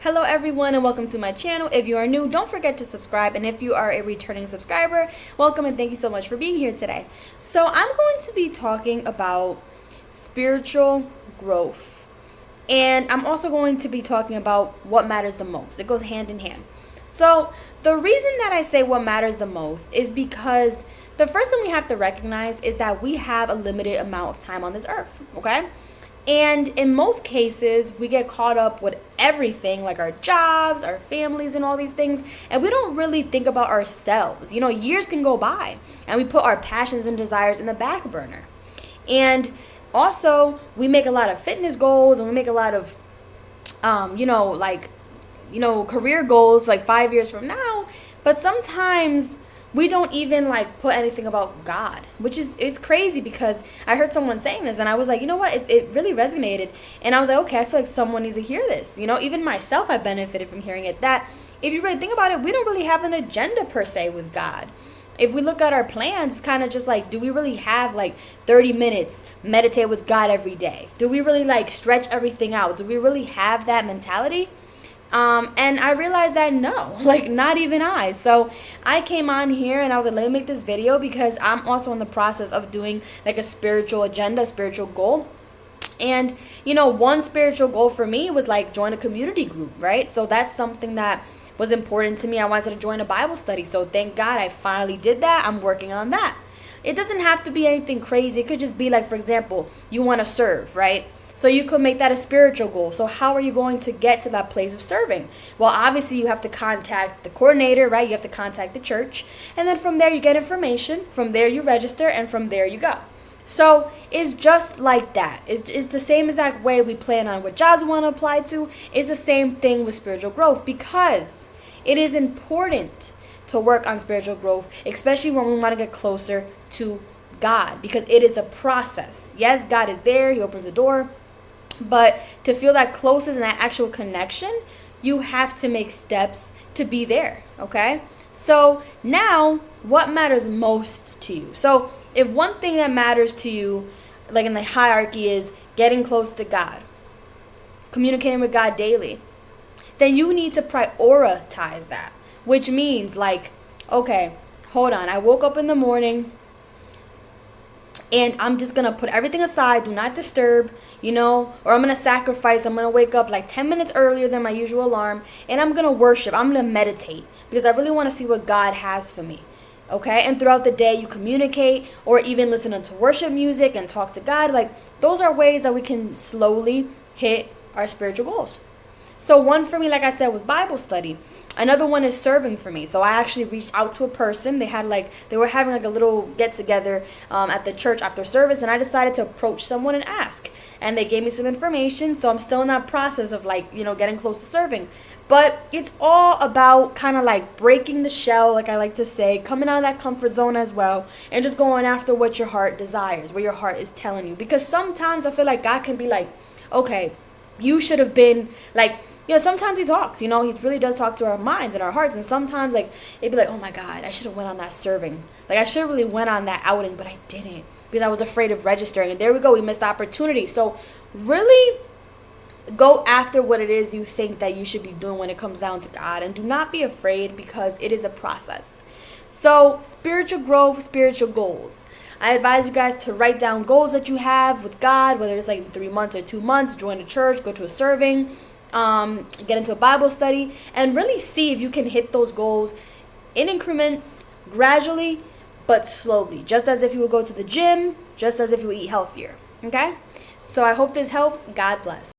Hello everyone and welcome to my channel. If you are new, don't forget to subscribe, and if you are a returning subscriber, welcome and thank you so much for being here today. So I'm going to be talking about spiritual growth, and I'm also going to be talking about what matters the most. It goes hand in hand. So the reason that I say what matters the most is because the first thing we have to recognize is that we have a limited amount of time on this earth, okay? And in most cases, we get caught up with everything, like our jobs, our families, and all these things, and we don't really think about ourselves. You know, years can go by, and we put our passions and desires in the back burner. And also, we make a lot of fitness goals, and we make a lot of, career goals, like 5 years from now. But sometimes we don't even like put anything about God, which is it's crazy because I heard someone saying this and I was like, you know what, it really resonated. And I was like, okay, I feel like someone needs to hear this. You know, even myself, I benefited from hearing it. That if you really think about it, we don't really have an agenda per se with God. If we look at our plans, kind of just like, do we really have like 30 minutes meditate with God every day? Do we really like stretch everything out? Do we really have that mentality? And I realized that no, like not even I. So I came on here and I was like, let me make this video because I'm also in the process of doing like a spiritual agenda, spiritual goal. And, you know, one spiritual goal for me was like join a community group, right? So that's something that was important to me. I wanted to join a Bible study. So thank God I finally did that. I'm working on that. It doesn't have to be anything crazy. It could just be like, for example, you want to serve, right? So you could make that a spiritual goal. So how are you going to get to that place of serving? Well, obviously you have to contact the coordinator, right? You have to contact the church. And then from there you get information. From there you register, and from there you go. So it's just like that. It's the same exact way we plan on what jobs we want to apply to. It's the same thing with spiritual growth, because it is important to work on spiritual growth, especially when we want to get closer to God, because it is a process. Yes, God is there. He opens the door. But to feel that closeness and that actual connection, you have to make steps to be there, okay? So now, what matters most to you? So if one thing that matters to you, like in the hierarchy, is getting close to God, communicating with God daily, then you need to prioritize that, which means like, okay, hold on, I woke up in the morning, and I'm just going to put everything aside, do not disturb, you know, or I'm going to sacrifice. I'm going to wake up like 10 minutes earlier than my usual alarm, and I'm going to worship. I'm going to meditate because I really want to see what God has for me, okay? And throughout the day, you communicate or even listen to worship music and talk to God. Like, those are ways that we can slowly hit our spiritual goals. So one for me, like I said, was Bible study. Another one is serving for me. So I actually reached out to a person. They were having like a little get together at the church after service, and I decided to approach someone and ask. And they gave me some information. So I'm still in that process of like, you know, getting close to serving. But it's all about kind of like breaking the shell, like I like to say, coming out of that comfort zone as well, and just going after what your heart desires, what your heart is telling you. Because sometimes I feel like God can be like, okay, you should have been like, you know, sometimes he talks, you know, he really does talk to our minds and our hearts. And sometimes like, it'd be like, oh my God, I should have went on that serving. Like I should have really went on that outing, but I didn't because I was afraid of registering. And there we go. We missed the opportunity. So really go after what it is you think that you should be doing when it comes down to God. And do not be afraid, because it is a process. So spiritual growth, spiritual goals. I advise you guys to write down goals that you have with God, whether it's like 3 months or 2 months, join a church, go to a serving, get into a Bible study, and really see if you can hit those goals in increments, gradually, but slowly. Just as if you would go to the gym, just as if you would eat healthier, okay? So I hope this helps. God bless.